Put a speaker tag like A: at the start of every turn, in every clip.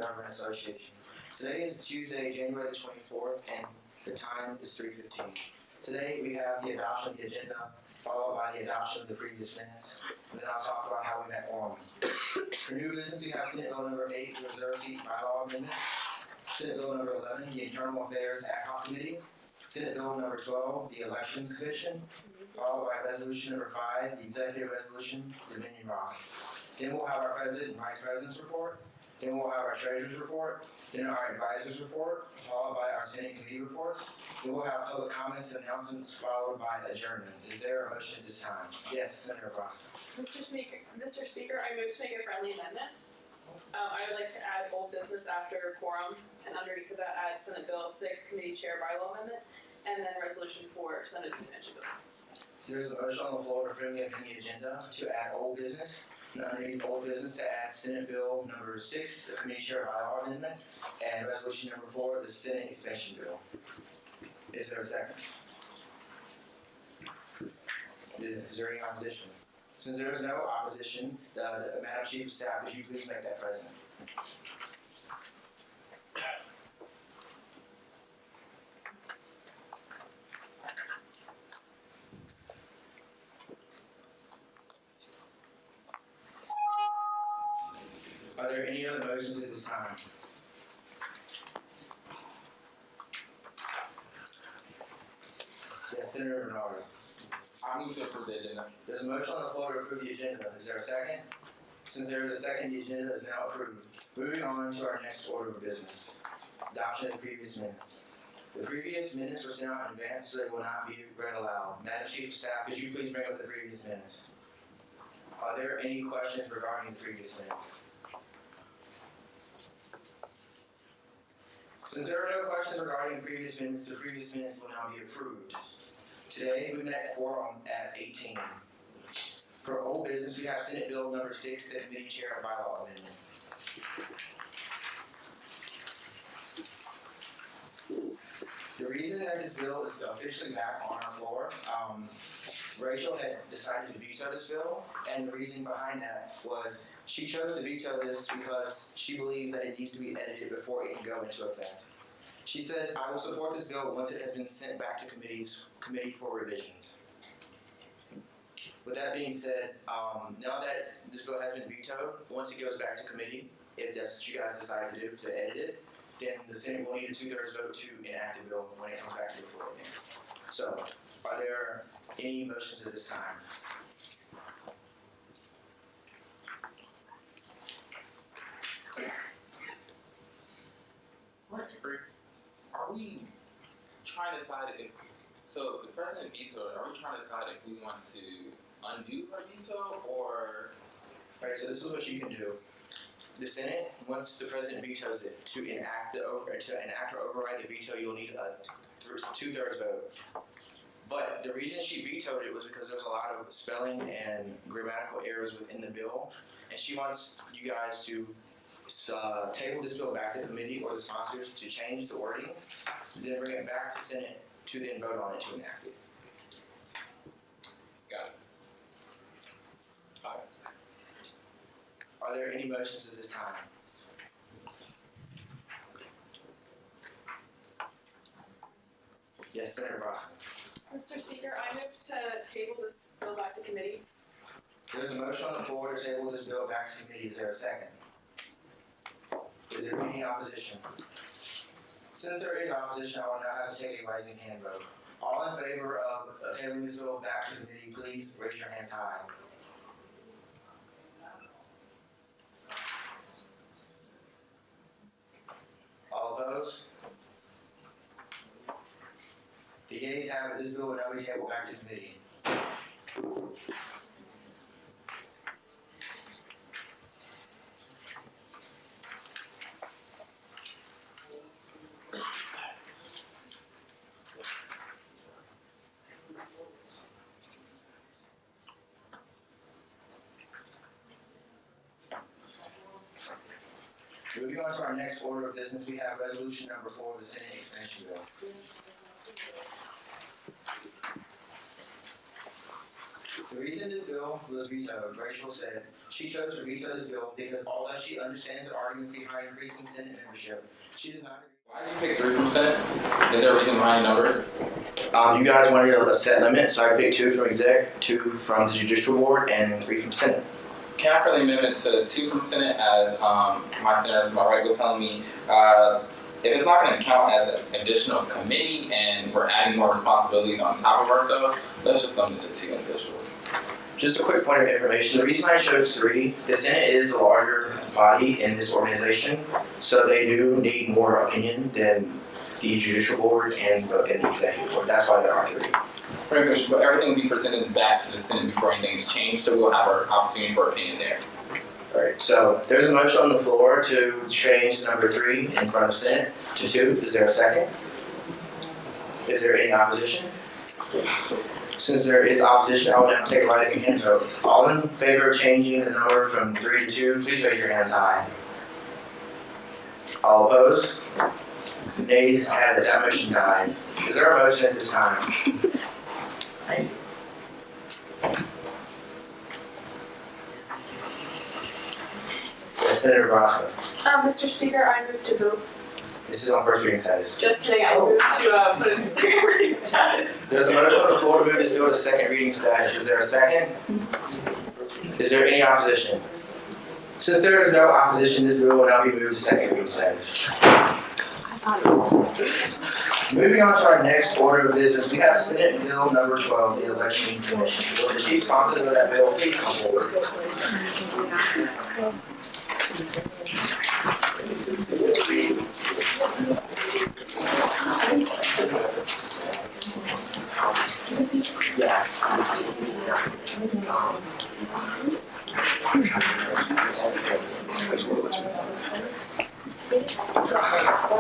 A: Government Association. Today is Tuesday, January the 24th, and the time is 3:15. Today we have the adoption of the agenda, followed by the adoption of the previous minutes, and then I'll talk about how we met formally. For new business, we have Senate Bill number 8, the Reserve Seat Bylaw Amendment, Senate Bill number 11, the Internal Affairs Ad Hoc Committee, Senate Bill number 12, the Elections Commission, followed by Resolution number 5, the Executive Resolution, Dominion Rock. Then we'll have our President and Vice President's report. Then we'll have our Treasurer's report. Then our Advisor's report, followed by our Senate Committee reports. Then we'll have public comments and announcements, followed by adjournment. Is there a motion at this time? Yes, Senator Roscoe.
B: Mr. Speaker, I move to make a friendly amendment. I would like to add old business after quorum, and underneath of that add Senate Bill 6 Committee Chair Bylaw Amendment, and then Resolution 4 Senate Expansion Bill.
A: There's a motion on the floor to friendly amend the agenda to add old business, and underneath old business to add Senate Bill number 6, the Committee Chair Bylaw Amendment, and Resolution number 4, the Senate Expansion Bill. Is there a second? Is there any opposition? Since there is no opposition, Madam Chief of Staff, could you please make that present? Are there any other motions at this time? Yes, Senator Bernardo.
C: I move to approve the agenda.
A: There's a motion on the floor to approve the agenda. Is there a second? Since there is a second, the agenda is now approved. Moving on to our next order of business. Adoption of the previous minutes. The previous minutes were sent out in advance, so they will not be read aloud. Madam Chief of Staff, could you please bring up the previous minutes? Are there any questions regarding the previous minutes? Since there are no questions regarding the previous minutes will now be approved. Today, we met quorum at 18. For old business, we have Senate Bill number 6, the Committee Chair Bylaw Amendment. The reason that this bill is officially back on our floor, Rachel had decided to veto this bill, and the reason behind that was she chose to veto this because she believes that it needs to be edited before it can go into effect. She says, I will support this bill once it has been sent back to committee for revisions. With that being said, now that this bill has been vetoed, once it goes back to committee, if that's what you guys decide to do, to edit it, then the Senate will need a 2/3 vote to enact the bill when it comes back to the floor again. So, are there any motions at this time?
C: Are we trying to decide if, so the president vetoed, are we trying to decide if we want to undo her veto or?
A: Alright, so this is what you can do. The Senate, once the president vetoes it, to enact or override the veto, you'll need a 2/3 vote. But the reason she vetoed it was because there was a lot of spelling and grammatical errors within the bill, and she wants you guys to table this bill back to committee or the sponsors to change the wording, then bring it back to Senate to then vote on it to enact it.
C: Got it. Alright.
A: Are there any motions at this time? Yes, Senator Boston.
B: Mr. Speaker, I move to table this bill back to committee.
A: There's a motion on the floor to table this bill back to committee. Is there a second? Is there any opposition? Since there is opposition, I will now have to take a rising hand vote. All in favor of tabling this bill back to committee, please raise your hands high. All opposed? The ayes have it. This bill will now be tabled back to committee. Moving on to our next order of business, we have resolution number 4, the Senate Expansion Bill. The reason this bill was vetoed, Rachel said, she chose to veto this bill because although she understands the arguments behind increasing Senate membership, she does not agree.
C: Why did you pick 3 from Senate? Is there a reason behind the numbers?
A: You guys wanted a set limit, so I picked 2 from exec, 2 from the judicial board, and then 3 from Senate.
C: Can I friendly amendment to 2 from Senate as my senator to my right was telling me, if it's not going to count as an additional committee and we're adding more responsibilities on top of ourselves, let's just limit it to 2 individuals.
A: Just a quick point of information, the reason I chose 3, the Senate is the larger body in this organization, so they do need more opinion than the judicial board and the executive board. That's why there are 3.
C: Frank, but everything will be presented back to the Senate before anything's changed, so we'll have our opportunity for opinion there.
A: Alright, so there's a motion on the floor to change number 3 in front of Senate to 2. Is there a second? Is there any opposition? Since there is opposition, I will now take a rising hand vote. All in favor of changing the number from 3 to 2, please raise your hands high. All opposed? Nays have it, that motion dies. Is there a motion at this time? Yes, Senator Brasco.
B: Mr. Speaker, I move to vote.
A: This is on first reading status.
B: Just kidding, I move to put it in second reading status.
A: There's a motion on the floor to move this bill to second reading status. Is there a second? Is there any opposition? Since there is no opposition, this bill will now be moved to second reading status. Moving on to our next order of business, we have Senate Bill number 12, the Election Commission. Will the chief sponsor of that bill please come forward?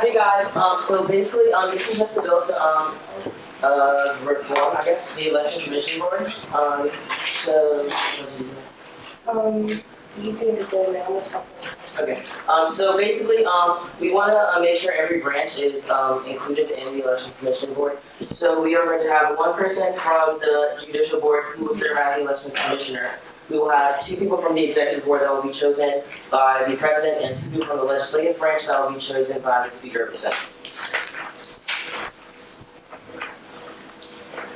D: Hey guys, so basically, this is just a bill to, reform, I guess, the election commission board.
E: You can go now, what's up?
D: Okay, so basically, we wanna make sure every branch is, included in the election commission board. So we are going to have 1 person from the judicial board who will serve as the elections commissioner. We will have 2 people from the executive board that will be chosen by the president and 2 people from the legislative branch that will be chosen by the speaker of the Senate.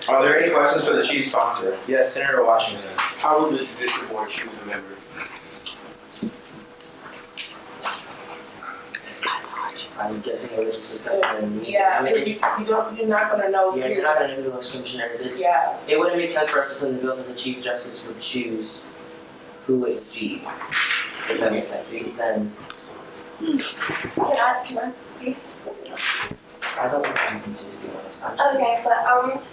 A: Are there any questions for the chief sponsor? Yes, Senator Washington.
F: How will the judicial board choose a member?
D: I'm guessing it was just discussed in the meeting.
E: Yeah,
D: I mean,
E: you're not gonna know.
D: yeah, you're not gonna know who those commissioners.
E: Yeah.
D: It wouldn't make sense for us to put in the bill that the chief justice would choose who it would be. If that makes sense, because then
E: Can I speak?
D: I don't think I'm going to be honest.
E: Okay, but,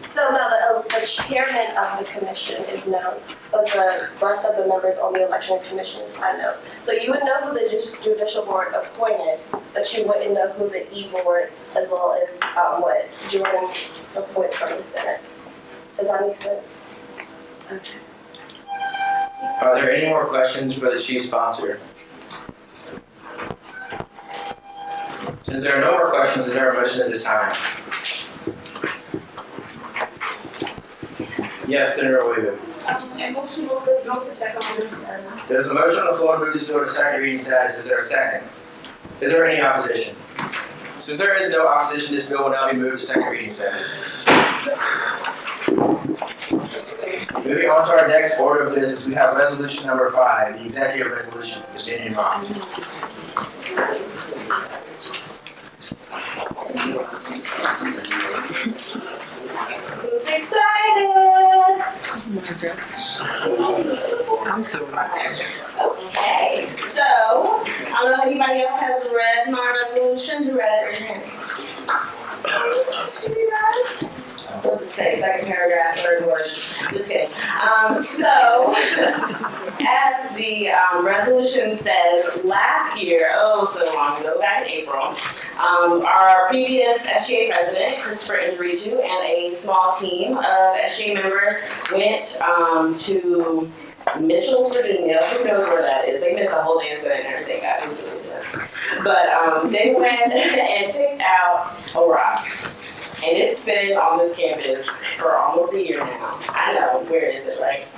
E: so no, the chairman of the commission is known, but the rest of the members on the election commission is unknown. So you would know who the judicial board appointed, but you wouldn't know who the E-board, as well as, what Jordan appoints from the Senate. Does that make sense? Okay.
A: Are there any more questions for the chief sponsor? Since there are no more questions, is there a motion at this time? Yes, Senator Weaver.
E: I move to move this bill to second reading status.
A: There's a motion on the floor to move this bill to second reading status. Is there a second? Is there any opposition? Since there is no opposition, this bill will now be moved to second reading status. Moving on to our next order of business, we have resolution number 5, the executive resolution, Christine Rock.
E: Who's excited?
G: I'm so
E: Okay, so, I don't know if anybody else has read my resolution, who read it? What's it say, second paragraph, third word, just kidding. So, as the resolution says, last year, so long ago, back in April, our previous SGA president, Christopher Indritu, and a small team of SGA members went to Mitchell's, Virginia. Who knows where that is? They missed a whole dance and everything, guys. But they went and picked out a rock. And it's been on this campus for almost a year now. I know, where is it, right?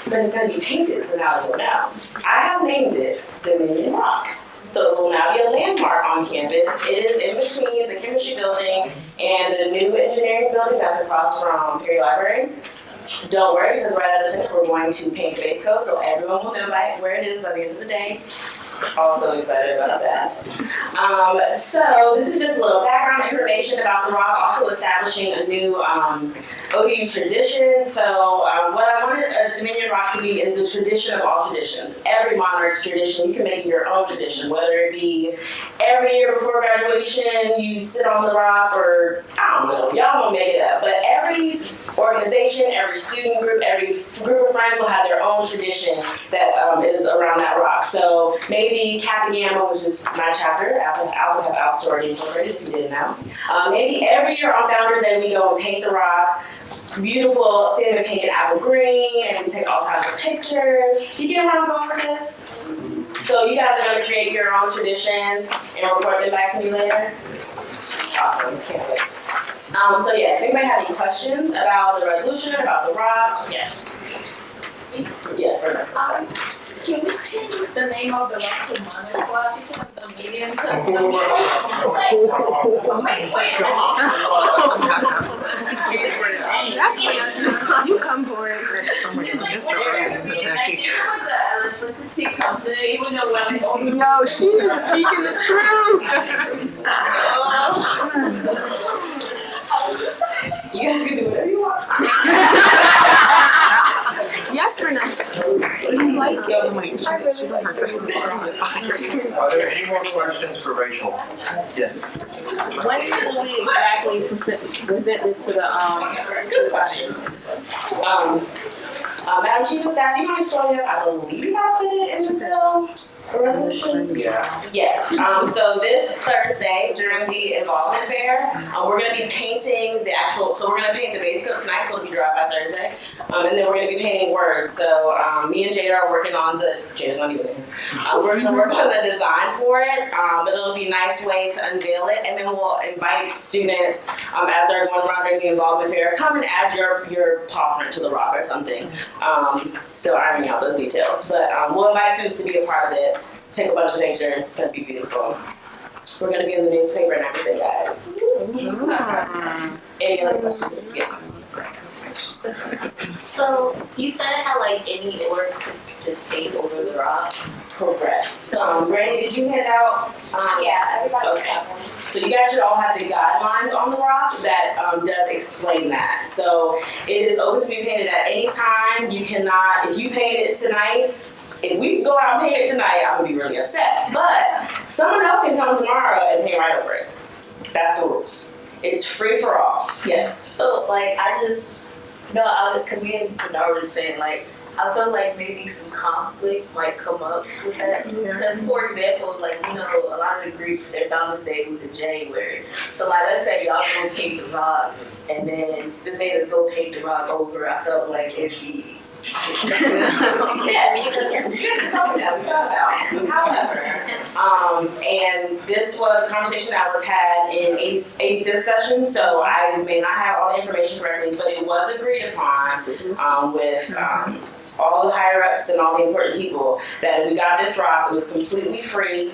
E: but it's gonna be painted, so now I don't know. I have named it Dominion Rock. So it will now be a landmark on campus. It is in between the chemistry building and the new engineering building that's across from Perry Library. Don't worry, because right out of Senate, we're going to paint the base coat, so everyone will know where it is by the end of the day. Also excited about that. So this is just a little background information about the Rock, also establishing a new ODU tradition. So what I wanted Dominion Rock to be is the tradition of all traditions. Every monarch's tradition, you can make it your own tradition, whether it be every year before graduation, you sit on the Rock, or I don't know, y'all don't make it up. But every organization, every student group, every group of friends will have their own tradition that is around that Rock. So maybe Kappa Gamma, which is my chapter, Alpha have Alpha Sorority Incorporated, if you didn't know. Maybe every year on Founders Day, we go and paint the Rock. Beautiful salmon pink and apple green, and we take all kinds of pictures. You get where I'm going with this? So you guys are going to create your own traditions and report them back to me later? Awesome, can't wait. So yes, anybody have any questions about the resolution, about the Rock? Yes. Yes, Vanessa.
H: Can you change the name of the Rock to Monarch Club? You said the medium club.
G: You come for it.
H: I think with the electricity company, even though when
G: Yo, she is speaking the truth.
E: You guys can do whatever you want.
G: Yes, Vanessa.
A: Are there any more questions for Rachel? Yes.
H: when will we exactly present this to the body?
E: Madam Chief of Staff, do you mind scrolling up? I believe I put it in the bill for resolution.
A: Yeah.
E: Yes, so this Thursday during the involvement fair, we're gonna be painting the actual, so we're gonna paint the base coat tonight, so it'll be dry by Thursday. And then we're gonna be painting words, so, me and Jada are working on Jada's not even in. We're gonna work on the design for it, but it'll be a nice way to unveil it, and then we'll invite students, as they're going around during the involvement fair, come and add your paw print to the Rock or something. Still ironing out those details, but we'll invite students to be a part of it, take a bunch of pictures, it's gonna be beautiful. We're gonna be in the newspaper and everything, guys. Any other questions? Yeah.
H: So you said how like any org could just paint over the Rock?
E: Correct. Randy, did you hand out?
H: Yeah, everybody
E: okay.
H: got one.
E: So you guys should all have the guidelines on the Rock that does explain that. So it is open to be painted at any time. You cannot, if you paint it tonight, if we go out and paint it tonight, I'm gonna be really upset. But someone else can come tomorrow and paint right over it. That's the rules. It's free for all. Yes.
H: So like cause me and Bernard was saying like I feel like maybe some conflict might come up with that. Because for example, like a lot of the groups their Founders Day was in January. So like let's say y'all go paint the Rock and then the Zetas go paint the Rock over. I felt like it'd be
E: yeah, because it's something that we thought about. However, and this was a conversation that was had in 85th session, so I may not have all the information correctly, but it was agreed upon with all the higher ups and all the important people that if we got this Rock, it was completely free,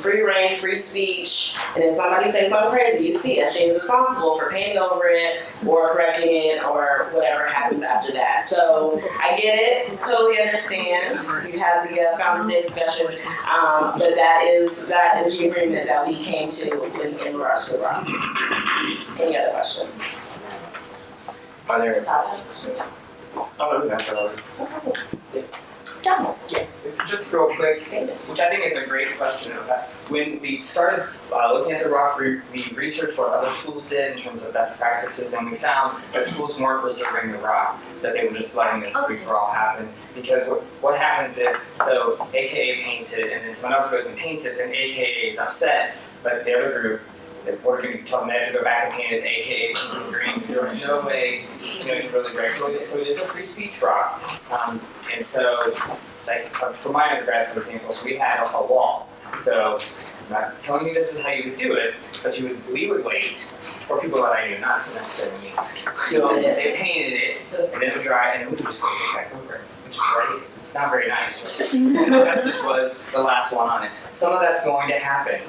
E: free reign, free speech, and if somebody says something crazy, you see SGA is responsible for painting over it or correcting it or whatever happens after that. So I get it, totally understand. You had the Founders Day discussion, but that is the agreement that we came to in regards to the Rock. Any other questions?
A: Are there? Oh, it was answered already.
I: Just real quick, which I think is a great question. When we started looking at the Rock, we researched what other schools did in terms of best practices, and we found that schools weren't preserving the Rock, that they were just letting this free-for-all happen. Because what happens if, so AKA paints it, and then someone else goes and paints it, then AKA is upset, but the other group, we're going to tell them they have to go back and paint it, AKA pink and green. There was no way, to really regulate it. So it is a free speech Rock. And so, like, for my undergrad, for example, so we had a wall. So I'm not telling you this is how you would do it, but we would wait, or people that I knew, not necessarily me, till they painted it, and then it would dry, and then we would just go back over it, which is great. Not very nice. The message was the last one on it. Some of that's going to happen,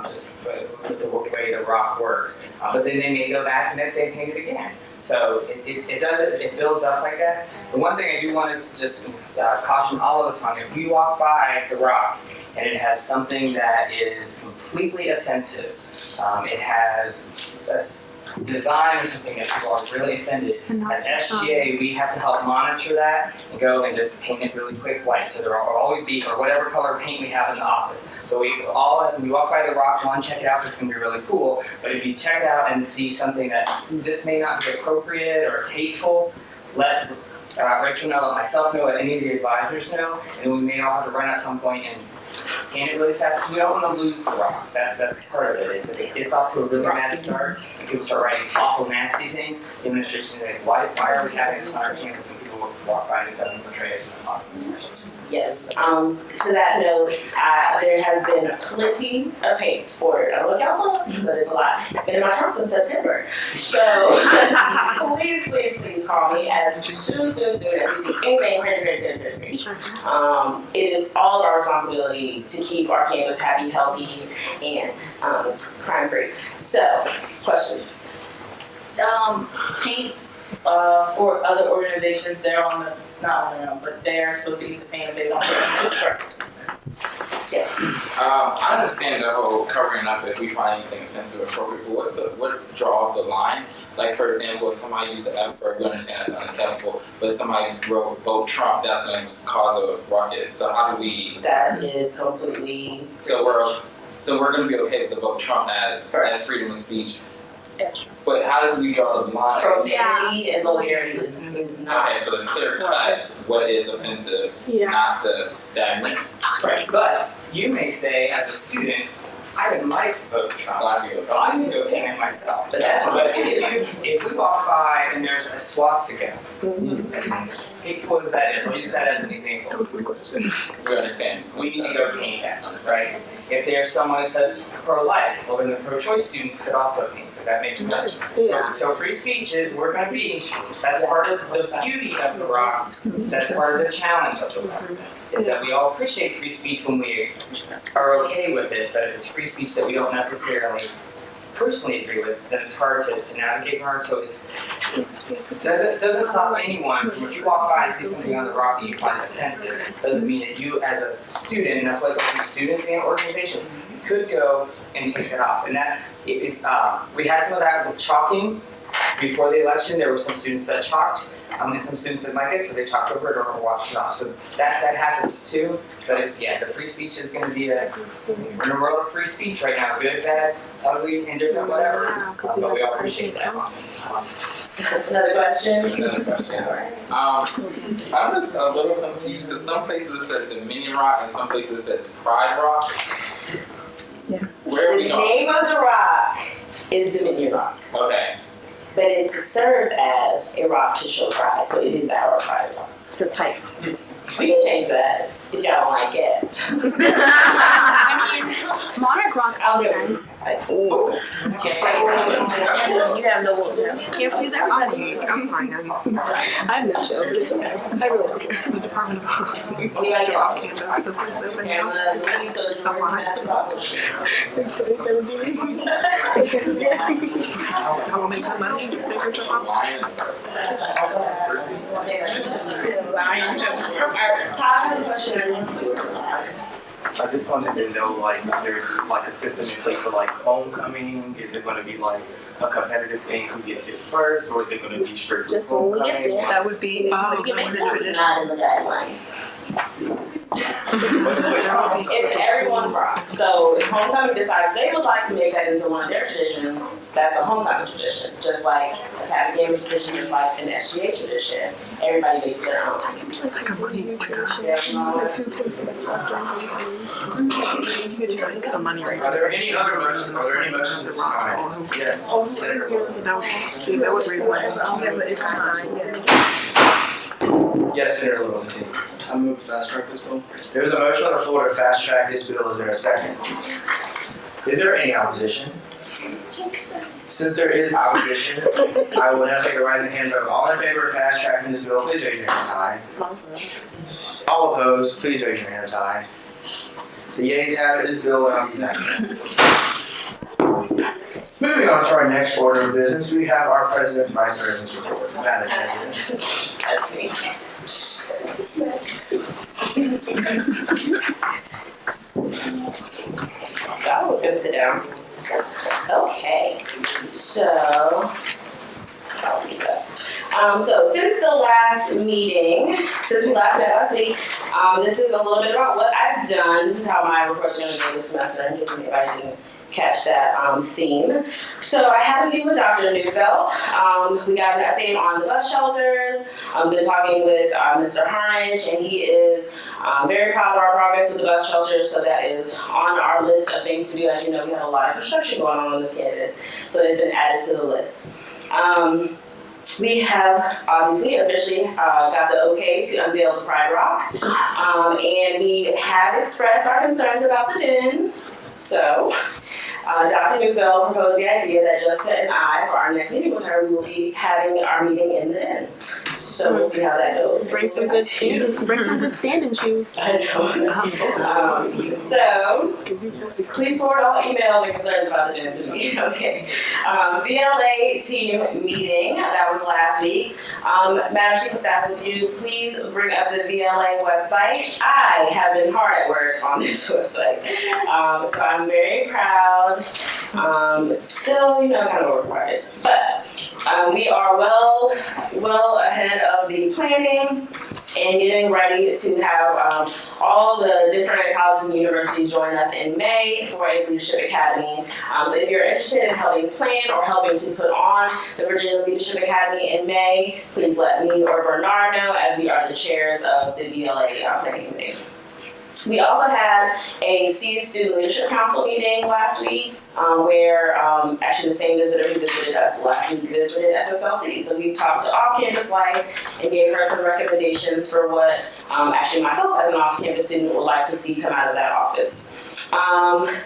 I: just with the way the rock works. But then they may go back the next day and paint it again. So it builds up like that. The one thing I do want to just caution all of us on, if we walk by the rock and it has something that is completely offensive, it has a design or something that people are really offended, as SGA, we have to help monitor that and go and just paint it really quick white. So there will always be, or whatever color paint we have in the office. So we walk by the rock, one, check it out, it's going to be really cool. But if you check it out and see something that this may not be appropriate or it's hateful, let Rachel know, let myself know, let any of the advisors know, and we may all have to run at some point and paint it really fast, because we don't want to lose the rock. That's part of it, is that it gets off to a really bad start, and people start writing awful, nasty things. The administration is like, why are we having this on our campus, and people walk by and it doesn't portray us as a positive.
E: Yes. To that note, there has been plenty of paint ordered. I don't know if y'all saw it, but it's a lot. It's been in my trunk since September. So please call me as soon as you see anything print. It is all of our responsibility to keep our campus happy, healthy, and crime-free. So, questions?
H: Paint for other organizations, they're on the, not on their own, but they're supposed to get the paint if they don't get it first.
E: Yes.
C: I understand the whole covering up if we find anything offensive or appropriate, but what draws the line? Like, for example, if somebody used the F word, we understand that's unacceptable, but if somebody wrote vote Trump, that's going to cause a ruckus. So how do we...
E: That is completely...
C: So we're going to be okay with the vote Trump as freedom of speech.
G: Yeah.
C: But how do we draw the line?
E: Profanity and vulgarity is not...
C: Okay, so the clear cut, what is offensive, not the stagnant.
I: Right, but you may say, as a student, I didn't like vote Trump, so I can go paint it myself. But if we walk by and there's a swastika, as hateful as that is, I'll use that as an example.
G: That was my question.
C: We understand.
I: We need to go paint that, right? If there's someone that says pro-life, well then the pro-choice students could also paint, because that makes sense. So free speech is, we're going to be, that's part of the beauty of the rock, that's part of the challenge of the rock, is that we all appreciate free speech when we are okay with it, but if it's free speech that we don't necessarily personally agree with, then it's hard to navigate hard. So it doesn't stop anyone from, if you walk by and see something on the rock that you find offensive, doesn't mean that you as a student, and that's why it's open to students and organizations, you could go and take it off. And that, we had some of that with chalking. Before the election, there were some students that chalked, and some students didn't like it, so they chalked over it or washed it off. So that happens too. But the free speech is going to be we're in a world of free speech right now, good, bad, ugly, indifferent, whatever. But we all appreciate that.
E: Another question?
C: Another question.
E: All right.
C: I'm just a little confused because some places it says Dominion Rock and some places it says Pride Rock.
G: Yeah.
C: Where are
E: The
C: we going?
E: name of the rock is Dominion Rock.
C: Okay.
E: But it serves as a rock to show pride, so it is our pride rock.
G: The type.
E: We can change that if y'all don't like it.
G: I mean, Monarch Rock's
E: I'll
G: really
E: do it.
G: nice.
E: Ooh.
G: You have no will to. Can't please everybody. I'm fine. I have no chill, but it's okay. I really don't care. The Department of Health.
E: Anybody else?
G: Campus, the first open.
E: Pamela, Louise, so the Jordan basketball.
G: I will make my money. Stay for job.
E: Todd has a question.
J: I just wanted to know, like, is there like a system in place for like homecoming? Is it going to be like a competitive thing who gets it first, or is it going to be strictly
G: Just when we get
J: homecoming?
G: there. That would be
E: We can make the tradition. Not in the guidelines. It's everyone's rock. So if homecoming decides they would like to make that into one of their traditions, that's a homecoming tradition. Just like a academic tradition, just like an SGA tradition. Everybody makes their own.
G: like a money the money race.
A: Are there any other motions? Are there any motions at this time? Yes. Senator Lewis.
G: That would raise one. It's fine.
A: Yes, Senator Lewis.
F: I move fast track this bill.
A: There's a motion on the floor to fast track this bill. Is there a second? Is there any opposition? Since there is opposition, I will now take a rising hand vote. All in favor of fast tracking this bill, please raise your hands high. All opposed, please raise your hands high. The yeas have it, this bill will not be passed. Moving on to our next order of business, we have our President and Vice President's report. Madam President.
E: That's me. I was gonna sit down. Okay, so I'll do that. So since the last meeting, since we last met last week, this is a little bit about what I've done. This is how my report's going to go this semester, in case anybody didn't catch that theme. So I had a meeting with Dr. Neufeld. We got an update on the bus shelters. I've been talking with Mr. Harnage, and he is very proud of our progress with the bus shelters, so that is on our list of things to do. As you know, we have a lot of construction going on this campus, so it's been added to the list. We have obviously officially got the okay to unveil the Pride Rock, and we have expressed our concerns about the den. So Dr. Neufeld proposed the idea that Jessica and I, for our next meeting with her, we will be having our meeting in the den. So we'll see how that goes.
G: Bring some good standing shoes.
E: I know. So please forward all emails and concerns about the gym to me. Okay. VLA team meeting, that was last week. Madam Chief of Staff, would you please bring up the VLA website? I have been hard at work on this website. So I'm very proud. It's still, kind of work in progress. But we are well ahead of the planning and getting ready to have all the different colleges and universities join us in May for a Leadership Academy. So if you're interested in helping plan or helping to put on the Virginia Leadership Academy in May, please let me or Bernard know, as we are the chairs of the VLA Planning Committee. We also had a C Student Leadership Council meeting last week, where actually the same visitor who visited us last week visited SSLC. So we talked to off-campus life and gave her some recommendations for what actually myself as an off-campus student would like to see come out of that office.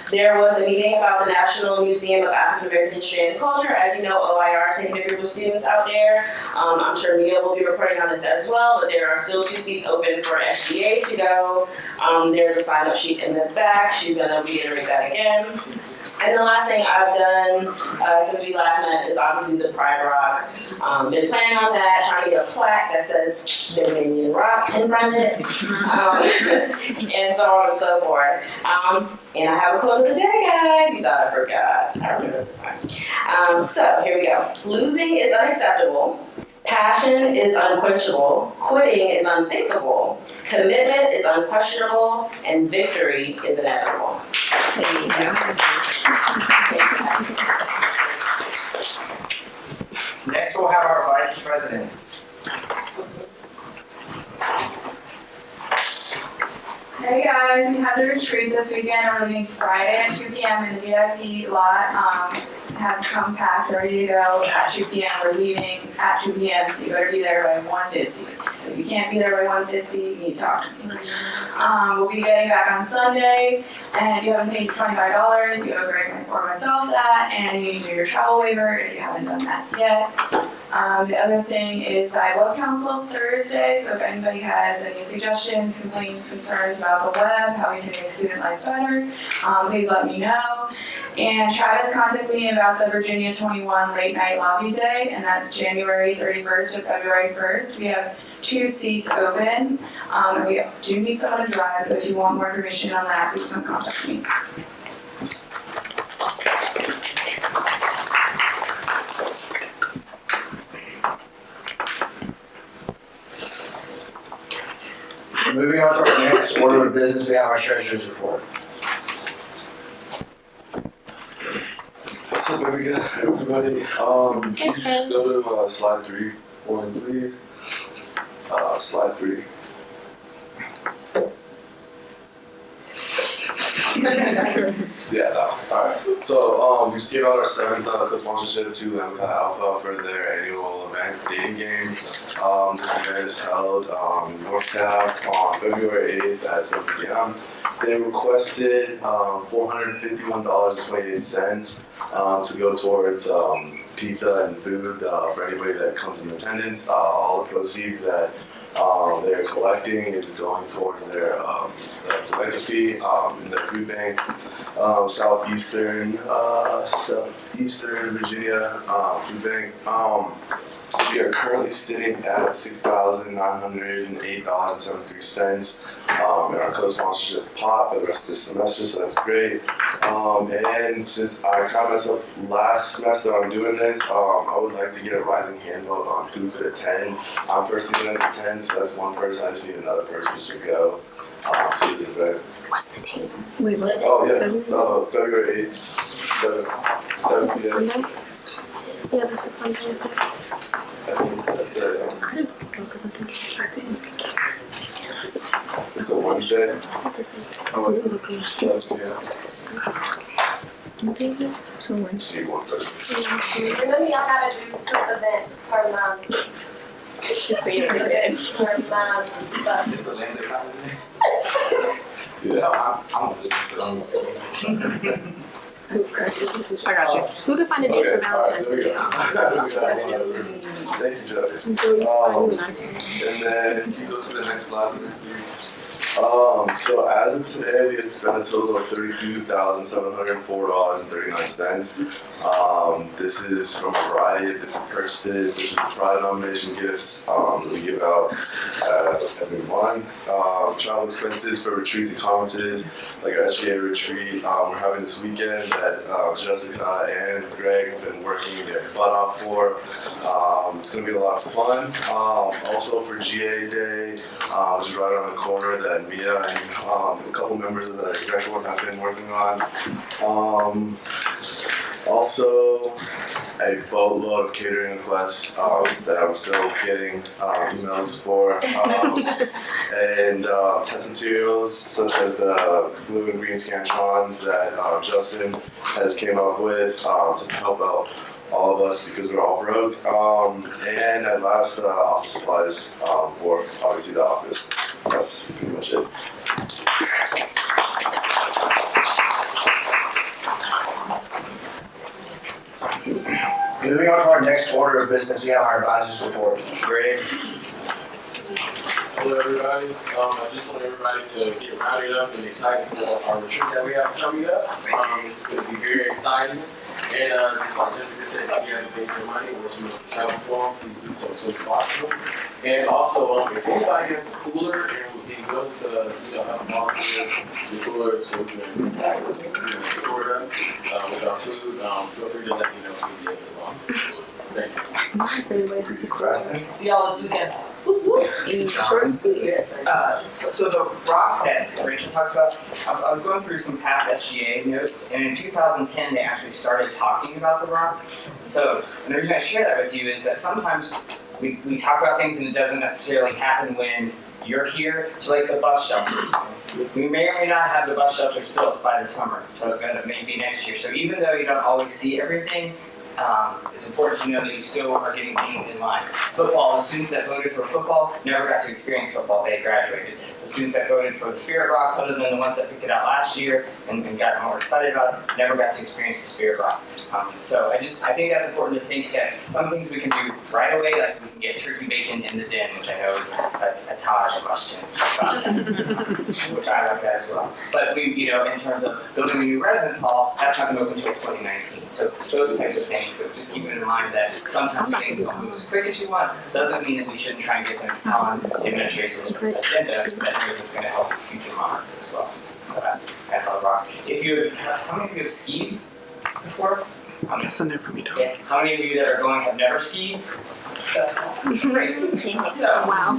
E: There was a meeting about the National Museum of African American History and Culture. As you know, OIR is taking a group of students out there. I'm sure Mia will be reporting on this as well, but there are still 2 seats open for SGA to go. There's a sign-up sheet in the back. She's going to reiterate that again. And the last thing I've done since we last met is obviously the Pride Rock. Been planning on that, trying to get a plaque that says Dominion Rock in front of it, and so on and so forth. And I have a quote of the day, guys. You thought I forgot. I remember this one. So here we go. Losing is unacceptable. Passion is unquenchable. Quitting is unthinkable. Commitment is unquestionable. And victory is inevitable.
A: Next, we'll have our Vice President.
K: Hey guys, we have the retreat this weekend. We're leaving Friday at 2 p.m. in the VIP lot. Have come packed, ready to go at 2 p.m. We're leaving at 2 p.m. So you better be there by 1:50. If you can't be there by 1:50, you need to talk to me. We'll be getting back on Sunday, and if you haven't paid $25, you owe Greg or myself that, and you need to do your travel waiver if you haven't done that yet. The other thing is I will counsel Thursday, so if anybody has any suggestions, complaints, concerns about the web, how we can make student life better, please let me know. And Travis contacted me about the Virginia 21 Late Night Lobby Day, and that's January 31st to February 1st. We have 2 seats open, and we do need someone to drive, so if you want more information on that, please come contact me.
A: Moving on to our next order of business, we have our treasurer's report.
L: What's up, everybody? Can you just go to slide 3 for me, please? Slide 3. Yeah, no. Alright. So, we just gave out our 7th co-sponsorship to Lamka Alpha for their annual event, dating game. This event is held North Cap on February 8th at 7 p.m. They requested $451.28 to go towards pizza and food for anybody that comes in attendance. All the proceeds that they're collecting is going towards their philanthropy in their food bank, Southeastern Virginia food bank. We are currently sitting at $6,908.73 in our co-sponsorship pot for the rest of the semester, so that's great. And since I kind of messed up last semester on doing this, I would like to get a rising hand vote on who could attend. I'm personally going to attend, so that's one person. I just need another person to go to this event.
G: What's the date? Wait, what's
L: Oh yeah, February 8th, 7
G: Is it
L: p.m.
G: Sunday? Yeah, this is Sunday.
L: I think that's it.
G: I just go because I think it's attractive.
L: It's a Wednesday.
G: What is it?
L: Oh,
G: You look good.
L: 7 p.m.
G: Thank you. So when?
L: See one person.
M: Remember y'all gotta do 2 events per month.
G: Just say it again.
M: Per month.
C: Is the land
L: Yeah.
C: I'm gonna leave this on.
G: I got you. Who can find a date
L: Okay,
G: for
L: alright, there we go.
G: Valentine's Day?
L: Thank you, Judge.
G: And so you find you a nice one.
L: And then if you go to the next slide, please. So as of today, we have spent a total of $32,704.39. This is from a variety of different purchases, such as the Pride nomination gifts that we give out every month, travel expenses for retreats and conferences, like our SGA retreat we're having this weekend that Jessica and Greg have been working their butt off for. It's going to be a lot of fun. Also for GA Day, which is right around the corner, that Mia and a couple members of the exec board have been working on. Also, a boatload of catering requests that I'm still getting emails for, and test materials such as the blue and green scantrons that Justin has came up with to help out all of us because we're all broke. And at last, office supplies for obviously the office. That's pretty much it.
A: Moving on to our next order of business, we have our advisors report. Greg?
N: Hello everybody, I just want everybody to get rowdied up and excited for our retreat that we have coming up. It's going to be very exciting, and just like Jessica said, if you have to pay for money or some travel for them, please do so as soon as possible. And also, if anybody has a cooler and would be willing to help volunteer the cooler so we can store it up with our food, feel free to let me know if you'll be able to Thank you.
G: My favorite is a question.
I: See y'all this weekend.
G: Short and sweet.
I: So the rock that Rachel talked about, I was going through some past SGA notes, and in 2010 they actually started talking about the rock. So, and the reason I share that with you is that sometimes we talk about things and it doesn't necessarily happen when you're here. So like the bus shelter. We may or may not have the bus shelters built by the summer, so maybe next year. So even though you don't always see everything, it's important to know that you still are getting things in line. Football, the students that voted for football never got to experience football, they graduated. The students that voted for the Spirit Rock, other than the ones that picked it out last year and got more excited about it, never got to experience the Spirit Rock. So I think that's important to think that some things we can do right away, like we can get turkey bacon in the den, which I know is a Taj question, which I like that as well. But we, in terms of building a new residence hall, that's not going to open until 2019. So those types of things. So just keep in mind that sometimes things don't move as quick as you want. Doesn't mean that we shouldn't try and get them on the administration's agenda. That is going to help future monarchs as well. So that's how it rocks. How many of you have skied before?
G: That's a no for me, though.
I: Yeah. How many of you that are going have never skied? Great. So,
G: wow.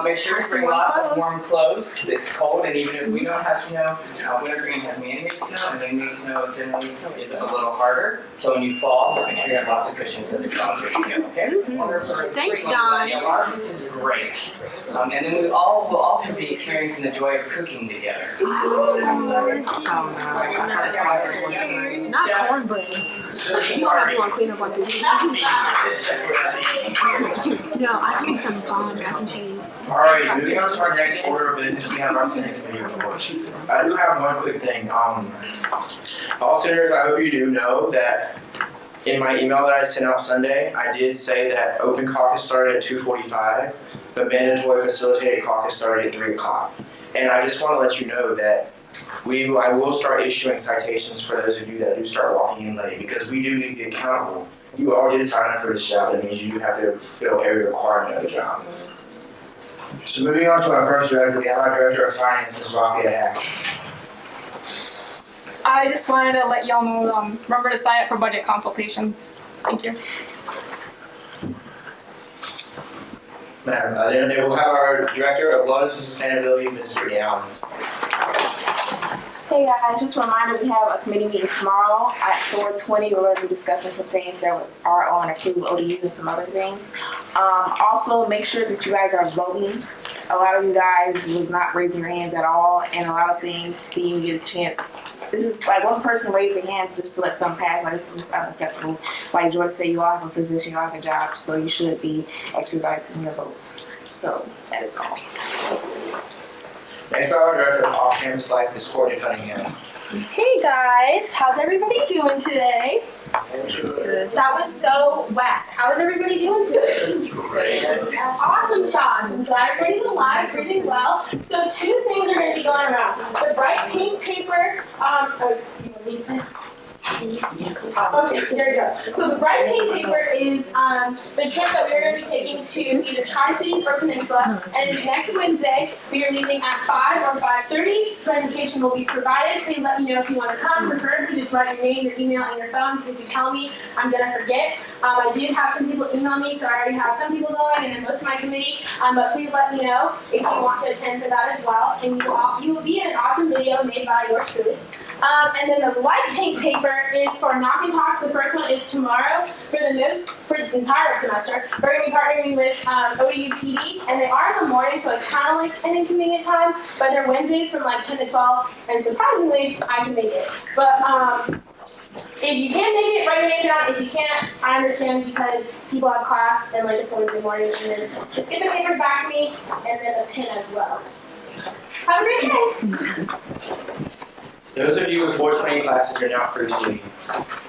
I: Make sure to bring lots of warm clothes because it's cold, and even if we don't have snow, wintergreen has man-made snow, and man-made snow generally is a little harder. So when you fall, make sure you have lots of cushions so that you don't hurt your heel, okay?
G: Thanks, Don.
I: Yeah, Mark's great. And then we all will also be experiencing the joy of cooking together.
G: Not cornbread. You don't have to want clean up like this. No, I think some bomb mac and cheese.
A: Alright, moving on to our next order of business, we have our Senate Committee reports. I do have one quick thing. All senators, I hope you do know that in my email that I sent out Sunday, I did say that open caucus started at 2:45, but mandatory facilitated caucus started at 3 o'clock. And I just want to let you know that I will start issuing citations for those of you that do start walking in late, because we do need to be accountable. You all did sign up for this job, that means you do have to fulfill every requirement of the job. So moving on to our first director, we have our Director of Finance, Ms. Rakia Hack.
K: I just wanted to let y'all know, remember to sign up for budget consultations. Thank you.
A: Then we'll have our Director of Wellness and Sustainability, Mrs. Brittany Allen.
O: Hey guys, just a reminder, we have a committee meeting tomorrow at 4:20. We're going to be discussing some things that are on approved ODU and some other things. Also, make sure that you guys are voting. A lot of you guys was not raising your hands at all, and a lot of things didn't even get a chance. This is like one person raised their hand just to let something pass. Like, this is just unacceptable. Like Jordan said, you all have a position, you all have a job, so you should be exercising your votes. So that is all.
A: Next, our Director of Off-Campus Life, Ms. Courtney Cunningham.
K: Hey guys, how's everybody doing today? That was so whack. How is everybody doing today?
A: Great.
K: Awesome sauce. I'm glad everybody's alive, breathing well. So 2 things are going to be going around. The bright pink paper, okay, there we go. So the bright pink paper is the trip that we're going to be taking to either Tri-Cities or Peninsula, and it's next Wednesday. We are leaving at 5 or 5:30. Presentation will be provided. Please let me know if you want to come. Preferably just write your name, your email, and your phone, because if you tell me, I'm going to forget. I did have some people email me, so I already have some people going, and then most of my committee. But please let me know if you want to attend for that as well. And you will be in an awesome video made by yours truly. And then the light pink paper is for Knock and Talks. The first one is tomorrow for the entire semester. We're going to be partnering with ODU PD, and they are in the morning, so it's kind of like an inconvenient time, but they're Wednesdays from like 10 to 12, and surprisingly, I can make it. But if you can make it, write your name down. If you can't, I understand, because people have class, and like it's Wednesday morning, and then just get the papers back to me, and then a pen as well. Have a great day.
A: Those of you with 420 classes are now free to leave.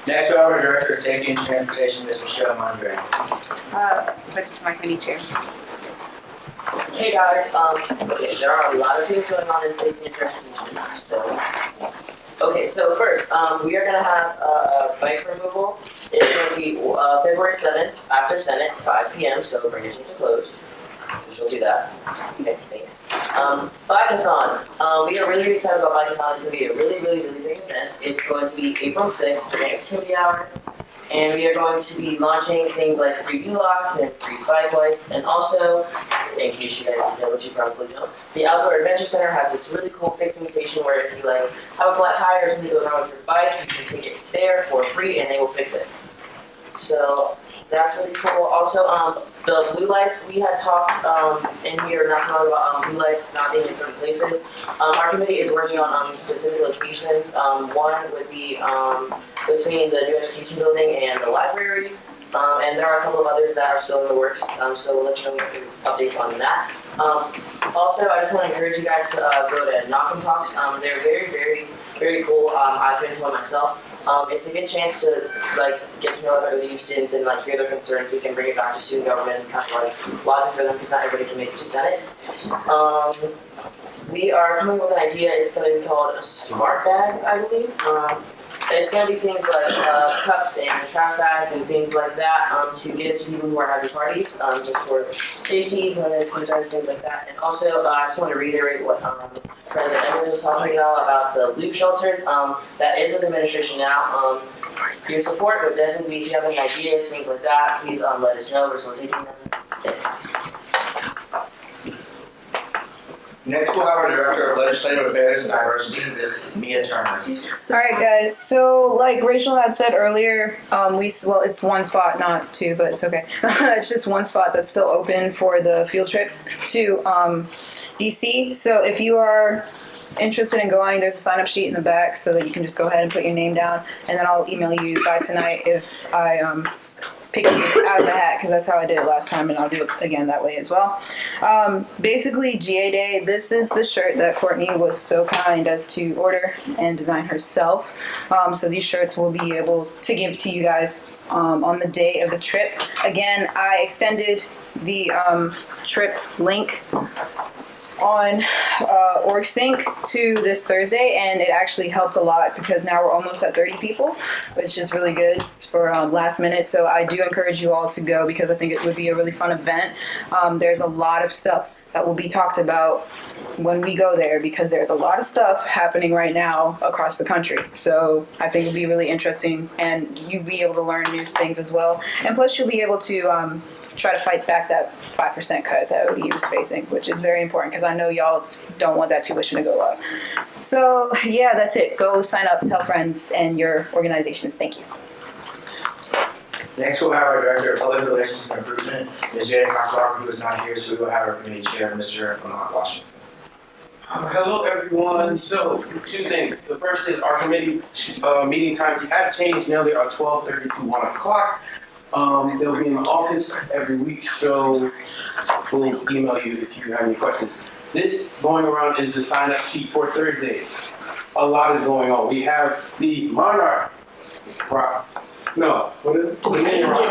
A: Next, we have our Director of Safety and Transportation, Ms. Michelle Mondre.
P: This is my committee chair.
D: Hey guys, okay, there are a lot of things going on in safety and transportation. So first, we are gonna have a bike removal. It's gonna be February 7th after Senate, 5 p.m. So bring your change of clothes. She'll do that. Okay, thanks. Bike-a-thon. We are really excited about Bike-a-thon. It's going to be a really big event. It's going to be April 6th during activity hour. And we are going to be launching things like free U-locks and free bike lights. And also, in case you guys didn't know, which you probably don't, the Outdoor Adventure Center has this really cool fixing station where if you like have a flat tire or something goes wrong with your bike, you can take it there for free and they will fix it. So that's really cool. Also, the blue lights, we had talked in here not too long about blue lights not being in certain places. Our committee is working on specific locations. One would be between the new education building and the library. And there are a couple of others that are still in the works, so we'll let you know updates on that. Also, I just want to encourage you guys to go to Knock and Talks. They're very cool. I've been to one myself. It's a good chance to like get to know other ODU students and like hear their concerns, so we can bring it back to student government and kind of like lobby for them, because not everybody can make it to Senate. We are coming up with an idea. It's going to be called Smart Bags, I believe. It's going to be things like cups and trash bags and things like that to give to people who are having parties, just for safety, cleanliness concerns, things like that. And also, I just want to reiterate what President Evans was talking about the loop shelters. That is with the administration now. Your support would definitely be, if you have any ideas, things like that, please let us know. We're still taking them. Thanks.
A: Next, we'll have our Director of Legislative Affairs and Diversity, Ms. Mia Turner.
Q: All right, guys. So, like Rachel had said earlier, it's one spot, not two, but it's okay. It's just one spot that's still open for the field trip to DC. So, if you are interested in going, there's a sign-up sheet in the back so that you can just go ahead and put your name down, and then I'll email you by tonight if I pick you out of the hat, because that's how I did it last time, and I'll do it again that way as well. Basically, GA Day, this is the shirt that Courtney was so kind as to order and design herself. So these shirts we'll be able to give to you guys on the day of the trip. Again, I extended the trip link on OrgSync to this Thursday, and it actually helped a lot because now we're almost at 30 people, which is really good for last minute. So I do encourage you all to go because I think it would be a really fun event. There's a lot of stuff that will be talked about when we go there because there's a lot of stuff happening right now across the country. So I think it'll be really interesting, and you'll be able to learn new things as well. And plus you'll be able to try to fight back that 5% cut that ODU is facing, which is very important because I know y'all don't want that tuition to go up. So yeah, that's it. Go sign up, tell friends and your organizations. Thank you.
A: Next, we'll have our Director of Public Relations and Improvement, Ms. Jada Costa, who is not here, so we will have our committee chair, Mr. Lamont Washington.
F: Hello, everyone. So, two things. The first is our committee meeting times have changed. Now they are 12:30 to 1 o'clock. They'll be in the office every week, so we'll email you if you have any questions. This going around is the sign-up sheet for Thursday. A lot is going on. We have the Monarch Rock. No, what is it? The Mini Rock.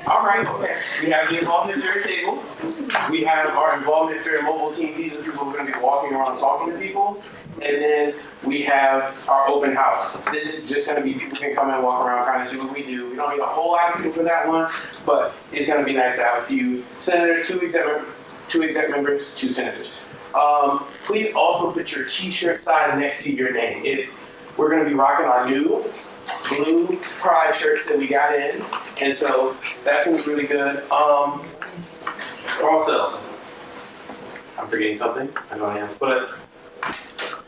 F: All right, okay. We have the involvement fair table. We have our involvement fair mobile team. These are people who are going to be walking around talking to people. And then we have our open house. This is just going to be people can come and walk around, kind of see what we do. We don't need a whole lot of people for that one, but it's going to be nice to have a few senators, two exec members, 2 senators. Please also put your t-shirt size next to your name. We're going to be rocking our new blue pride shirts that we got in, and so that's going to be really good. Also, I'm forgetting something. I know I am, but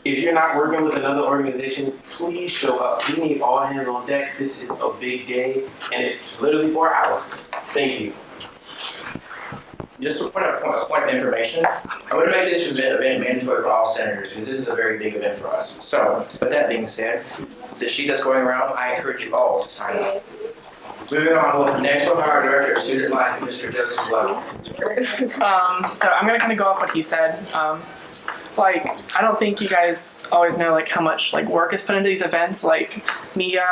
F: if you're not working with another organization, please show up. We need all hands on deck. This is a big day, and it's literally for an hour. Thank you.
A: Just a point of information, I'm going to make this event mandatory for all senators because this is a very big event for us. So, with that being said, the sheet that's going around, I encourage you all to sign up. Moving on, next we'll have our Director of Student Life, Mr. Joseph Lovell.
R: So I'm going to kind of go off what he said. I don't think you guys always know how much work is put into these events, Mia,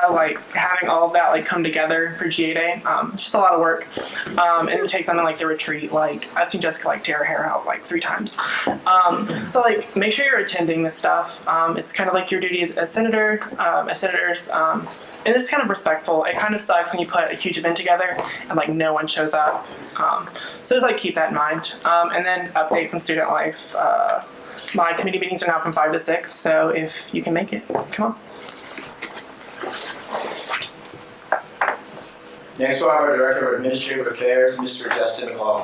R: having all of that come together for GA Day. It's just a lot of work. And it takes something like the retreat. I've seen Jessica tear her hair out 3 times. So make sure you're attending this stuff. It's kind of like your duty as a senator, as senators. And it's kind of respectful. It kind of sucks when you put a huge event together and no one shows up. So just keep that in mind. And then update from Student Life. My committee meetings are now from 5 to 6, so if you can make it, come on.
A: Next we'll have our Director of Administrative Affairs, Mr. Justin Paul.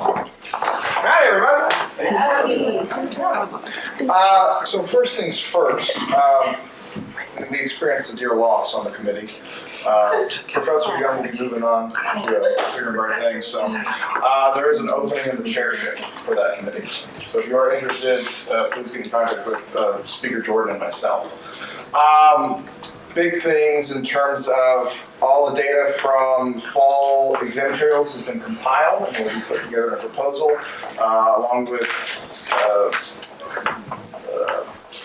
S: Hi, everybody. So first things first, we experienced a dear loss on the committee. Professor Young will be moving on to bigger and better things. So there is an opening in the chairship for that committee. So if you are interested, please get in contact with Speaker Jordan and myself. Big things in terms of all the data from fall exam materials has been compiled and will be put together in a proposal along with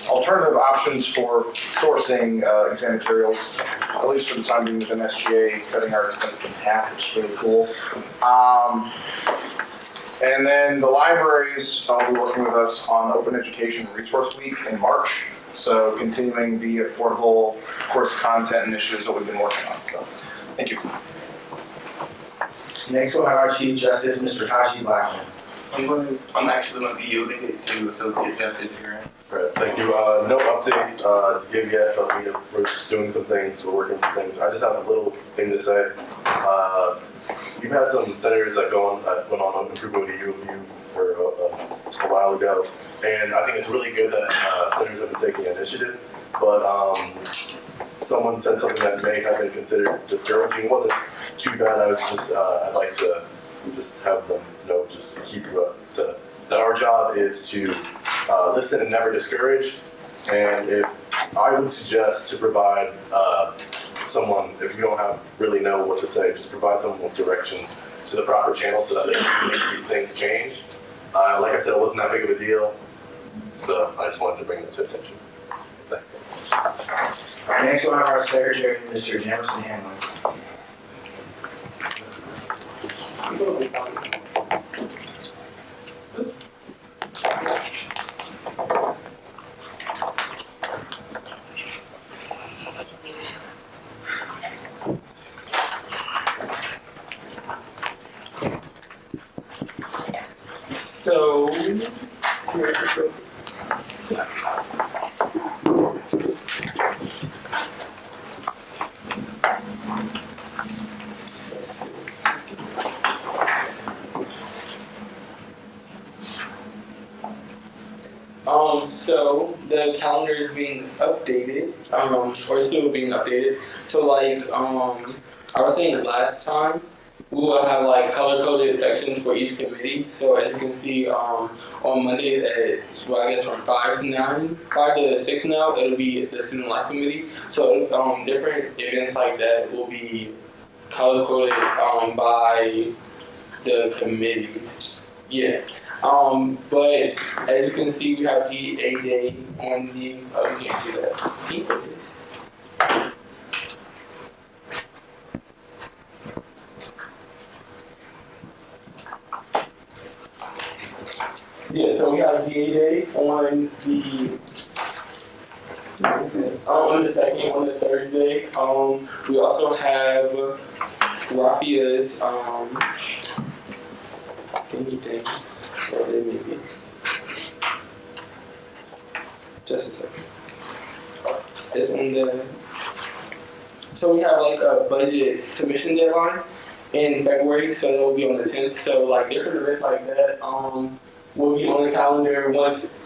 S: alternative options for sourcing exam materials, at least for the time being within SGA, cutting our expenses in half, which is really cool. And then the libraries will be working with us on Open Education Resource Week in March. So continuing the affordable course content initiatives that we've been working on. So, thank you.
A: Next we'll have our Chief Justice, Mr. Haji Blackman.
J: I'm actually going to be yielding it to Associate Justice here.
L: Great, thank you. No update to give yet, but we're doing some things, we're working some things. I just have a little thing to say. you've had some senators that went on improvement with you for a while ago, and I think it's really good that senators have been taking initiative. But someone said something that may have been considered discouraging. It wasn't too bad. I was just I'd like to just have them know, just keep you up to that. Our job is to listen and never discourage. And if I would suggest to provide someone, if you don't really know what to say, just provide someone with directions to the proper channel so that they can make these things change. Like I said, it wasn't that big of a deal, so I just wanted to bring that to attention. Thanks.
A: Next we'll have our secretary, Mr. Jameson Hanlon.
R: So, so the calendar is being updated, or still being updated. So like, I was saying last time, we will have like color-coded sections for each committee. So as you can see, on Mondays at, well, I guess from 5 to 6 now, it'll be the Student Life Committee. So different events like that will be color-coded by the committees. Yeah. But as you can see, we have GA Day on the, oh, you can't see that. Yeah, so we have GA Day on the second, on the Thursday. We also have Rafia's things. So they may be. Just a second. It's on the. So we have like a budget submission deadline in February, so that will be on the 10th. So like different events like that will be on the calendar once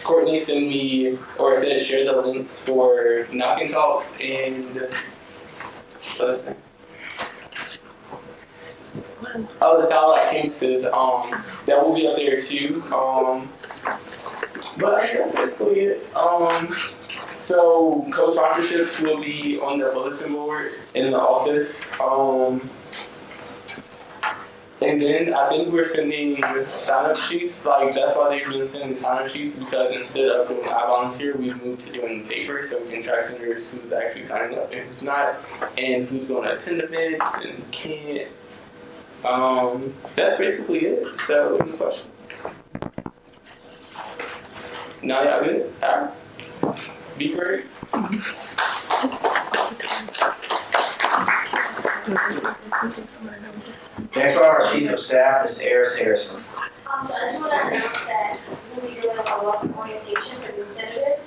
R: Courtney send me or said share the links for Knock and Talks and other thing. Oh, the Satellite Campuses, that will be up there too. But I guess that's really it. So co-sponsorships will be on the bulletin board in the office. And then I think we're sending sign-up sheets. Like that's why they've been sending sign-up sheets, because instead of doing I volunteer, we've moved to doing paper, so we can track senders who's actually signing up and who's not, and who's going to attend events and can't. That's basically it. So, any questions? Now y'all good? Alright. Be great.
A: Next we have our Chief of Staff, Mr. Eris Harrison.
M: So I just want to announce that we'll be doing a welcome orientation for new senators.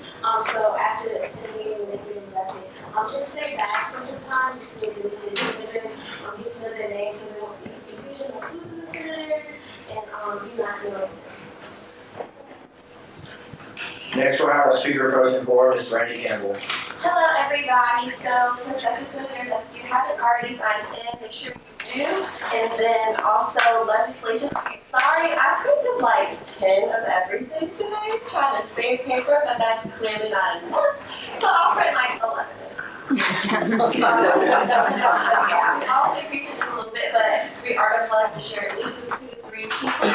M: So after the Senate meeting, when they get inducted, just sit back for some time, just to get to meet the senators, get to know their names, so there won't be confusion of who's the senator, and you not know.
A: Next we'll have our Speaker Pro Tem Board, Ms. Brandy Campbell.
M: Hello, everybody. So to second senators, if you haven't already signed in, make sure you do. And then also legislation. Okay, sorry, I printed like 10 of everything today, trying to save paper, but that's clearly not enough. So I'll print like 11 this yeah, I'll increase it just a little bit, but we are going to like to share at least with 2 to 3 people who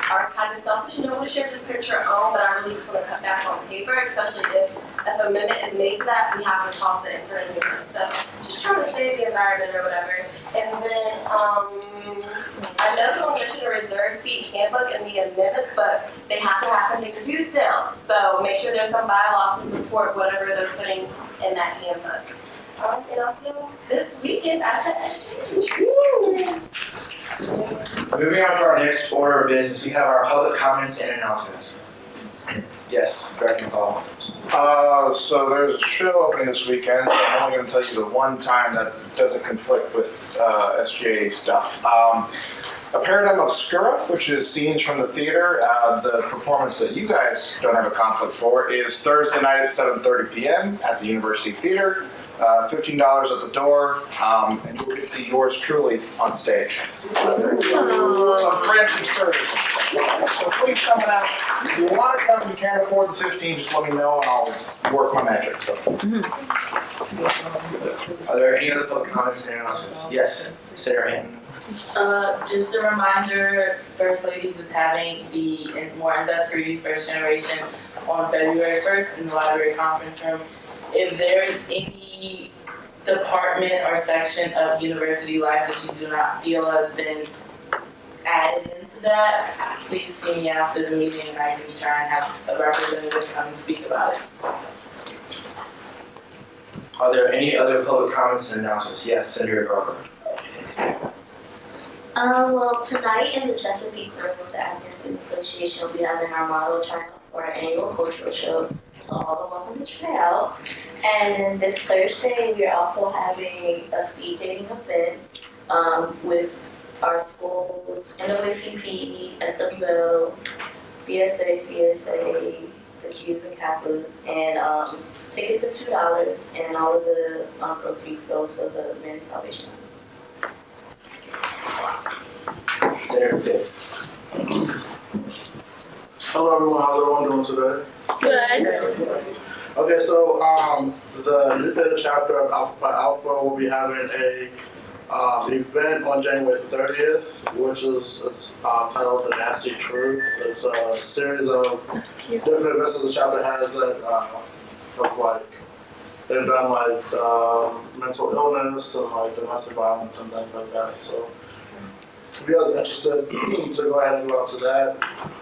M: are kind of selfish and don't want to share, just print your own, but I really just want to cut back on paper, especially if an amendment is made to that, we have to toss it in for a new one. So just trying to save the environment or whatever. And then I know someone mentioned a reserve seat handbook in the amendments, but they have to have something to do still. So make sure there's some bylaws to support whatever they're putting in that handbook. And I'll see you this weekend at the SGA.
A: Moving on to our next order of business, we have our public comments and announcements. Yes, Director Paul.
S: So there's a show opening this weekend. So I'm only going to tell you the one time that doesn't conflict with SGA stuff. A Paradigm Obscura, which is scenes from the theater. The performance that you guys don't have a conflict for is Thursday night at 7:30 p.m. at the University Theater. $15 at the door, and you'll get to see yours truly on stage. Some French and service. So please come out. If you want to come, you can't afford the 15, just let me know and I'll work my magic. So.
A: Are there any other public comments and announcements? Yes, Sarah Ann.
D: Just a reminder, First Ladies is having the more in-depth preview First Generation on February 1st in the library conference room. If there's any department or section of university life that you do not feel has been added into that, please see me after the meeting and I can try and have a representative come and speak about it.
A: Are there any other public comments and announcements? Yes, Senator Garber.
M: Well, tonight in the Chesapeake room of the African Student Association, we'll be having our model tryout for our annual cultural show. So all are welcome to try out. And then this Thursday, we're also having a speed dating event with our schools, NAACP, SWL, BSA, CSA, the Qs and Kappas, and tickets are $2, and all of the proceeds go to the Men's Salvation.
A: Senator Pitts.
T: Hello everyone, how's everyone doing today?
M: Good.
T: Okay, so the New Theta chapter of Alpha Phi Alpha will be having a event on January 30th, which is titled The Nasty Truth. It's a series of different events that the chapter has that of like they've done like mental illness and like domestic violence and things like that. So if you guys are interested, to go ahead and go out to that.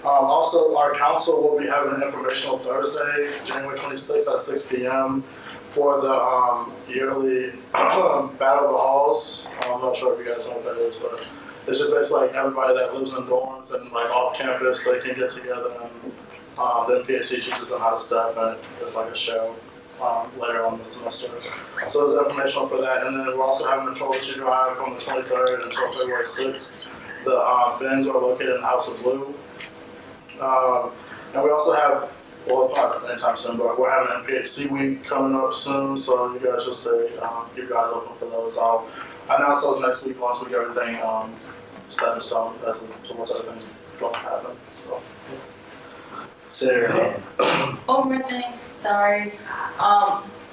T: Also, our council will be having an informational Thursday, January 26th at 6 p.m. for the yearly Battle of the Halls. I'm not sure if you guys know what that is, but it's just basically like everybody that lives in dorms and like off campus, they can get together and then PhD teaches them how to step, and it's like a show later on this semester. So there's information for that, and then we're also having a toiletry drive from the 23rd until February 6th. The bins are located in the House of Blue. And we also have, well, it's not anytime soon, but we're having an MPHC week coming up soon, so you guys just keep your eyes open for those. I'll announce those next week once we get everything set in stone as to what's other things going to happen. So, yeah.
A: Senator.
D: One more thing, sorry. Where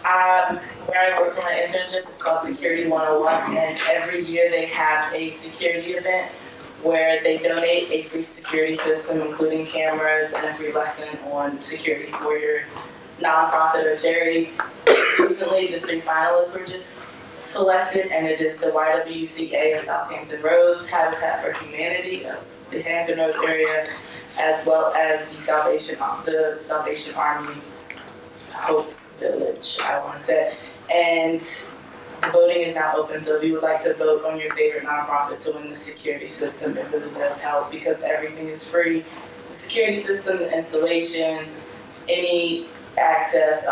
D: I work for my internship, it's called Security 101, and every year they have a security event where they donate a free security system, including cameras and a free lesson on security for your nonprofit or charity. Recently, the 3 finalists were just selected, and it is the YWCA of Southampton Roads, Habitat for Humanity of the Hampton Roads area, as well as the Salvation Army Hope Village, I want to say. And the voting is now open, so if you would like to vote on your favorite nonprofit to win the security system, it really does help because everything is free. The security system, the installation, any access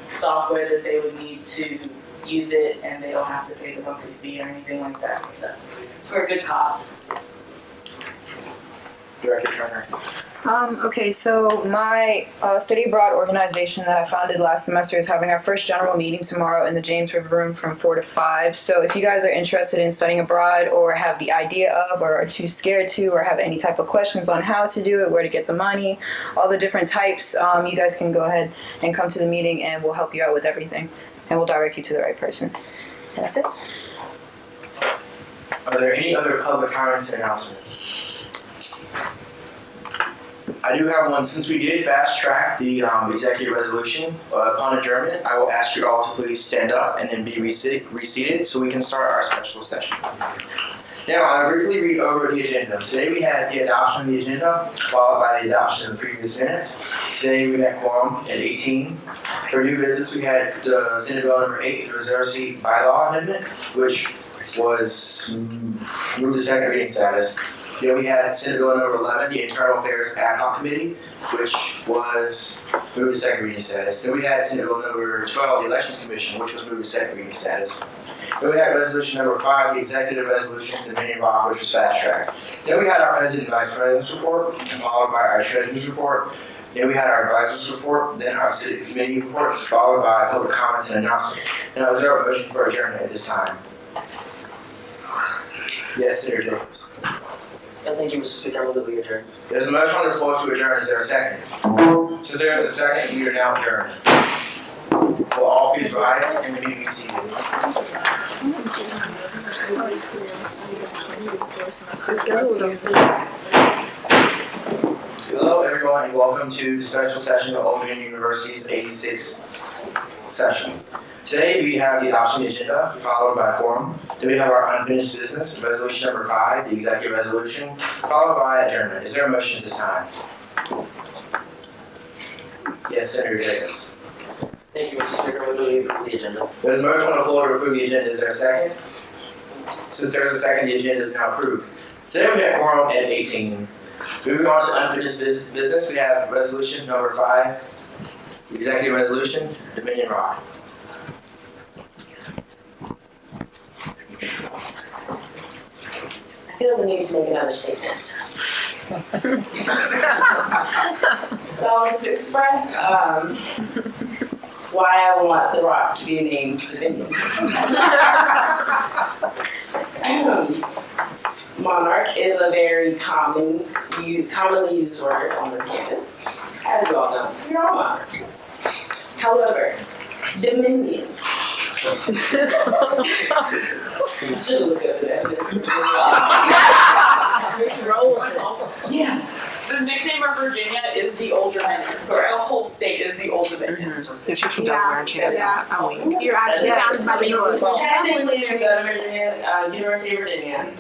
D: software that they would need to use it, and they don't have to pay the monthly fee or anything like that. So it's for a good cause.
A: Director Turner.
Q: Okay, so my study abroad organization that I founded last semester is having our first general meeting tomorrow in the James River Room from 4 to 5. So if you guys are interested in studying abroad or have the idea of or are too scared to or have any type of questions on how to do it, where to get the money, all the different types, you guys can go ahead and come to the meeting and we'll help you out with everything and we'll direct you to the right person. And that's it.
A: Are there any other public comments and announcements? I do have one. Since we did fast track the executive resolution, upon adjournment, I will ask you all to please stand up and then be reseated so we can start our special session. Now, I'll briefly read over the agenda. Today we had the adoption of the agenda, followed by the adoption of the previous minutes. Today we had quorum at 18. For new business, we had the Senate Bill number 8, the reserve seat bylaw amendment, which was moved to second reading status. Then we had Senate Bill number 11, the Internal Affairs Ad Hoc Committee, which was moved to second reading status. Then we had Senate Bill number 12, the Elections Commission, which was moved to second reading status. Then we had resolution number 5, the executive resolution to Dominion Rock, which was fast track. Then we had our president and vice president's report, followed by our treasurer's report. Then we had our advisor's report, then our city committee reports, followed by public comments and announcements. Now, is there a motion for adjournment at this time? Yes, Senator Jacobs.
D: Thank you, Mr. Speaker. I move that we adjourn.
A: There's a motion on the floor to adjourn. Is there a second? Since there is a second, we are now adjourned. Will all please rise and the meeting be seated. Hello, everyone, and welcome to the special session of Old Dominion University's 86th session. Today, we have the adoption agenda, followed by quorum. Then we have our unfinished business, resolution number 5, the executive resolution, followed by adjournment. Is there a motion at this time? Yes, Senator Jacobs.
D: Thank you, Mr. Speaker. I move that we approve the agenda.
A: There's a motion on the floor to approve the agenda. Is there a second? Since there is a second, the agenda is now approved. Today, we have quorum at 18. Moving on to unfinished business, we have resolution number 5, the executive resolution, Dominion Rock.
E: I feel the need to make another statement. So I'll just express why I want the rock to be named Dominion. Monarch is a very commonly used word on this campus. As you all know, you're all monarchs. However, Dominion. Should look up that.
B: Yeah. The nickname of Virginia is the Old Dominion. The whole state is the Old Dominion.
R: Yeah, she's from Delaware and she has a wing.
O: You're actually founded by the English.
E: Technically, we go to Virginia, University of Virginia.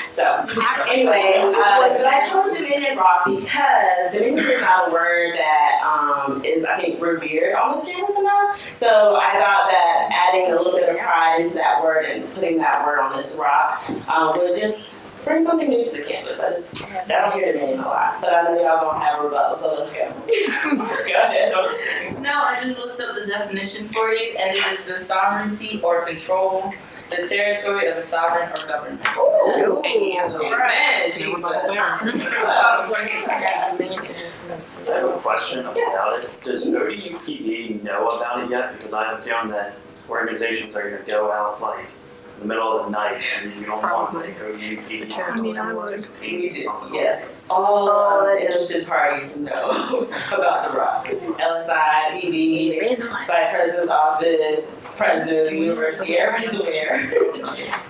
E: So, anyway, but I chose Dominion Rock because Dominion is not a word that is, I think, revered on this campus enough. So I thought that adding a little bit of pride into that word and putting that word on this rock would just bring something new to the campus. I don't hear Dominion a lot, but I know y'all don't have a rebuttal, so let's go. Go ahead.
H: No, I just looked up the definition for you, and it is the sovereignty or control the territory of a sovereign or government.
E: Ooh.
H: Amen. Jesus.
U: I have a question about it. Does ODUPD know about it yet? Because I have found that organizations are going to go out like in the middle of the night and you don't want like ODUPD.
O: I mean, I would.
E: Yes, all interested parties know about the rock. LSI, PD, Vice President's Office, President of the University, everybody's aware.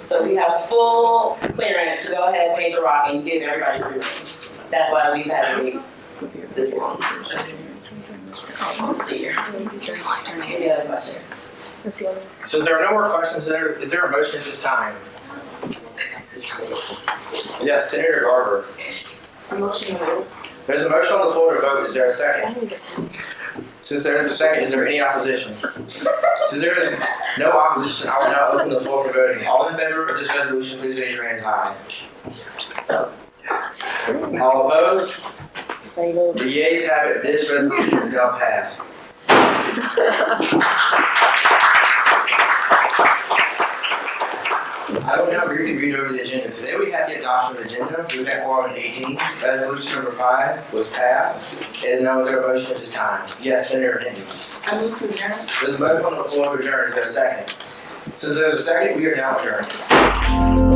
E: So we have full clearance to go ahead, paint the rock, and give everybody free reign. That's why we've had to wait this long. Here. Any other questions?
A: So if there are no more questions, is there a motion at this time? Yes, Senator Garber.
E: A motion.
A: There's a motion on the floor to vote. Is there a second? Since there is a second, is there any opposition? Since there is no opposition, I will now open the floor for voting. All in favor of this resolution, please raise your hands high. All opposed? The yeas have it. This resolution is now passed. I will now briefly read over the agenda. Today we have the adoption of the agenda. We have quorum 18. Resolution number 5 was passed. And now is there a motion at this time? Yes, Senator Hinton.
H: I move to adjourn.
A: There's a motion on the floor to adjourn. Is there a second? Since there's a second, we are now adjourned.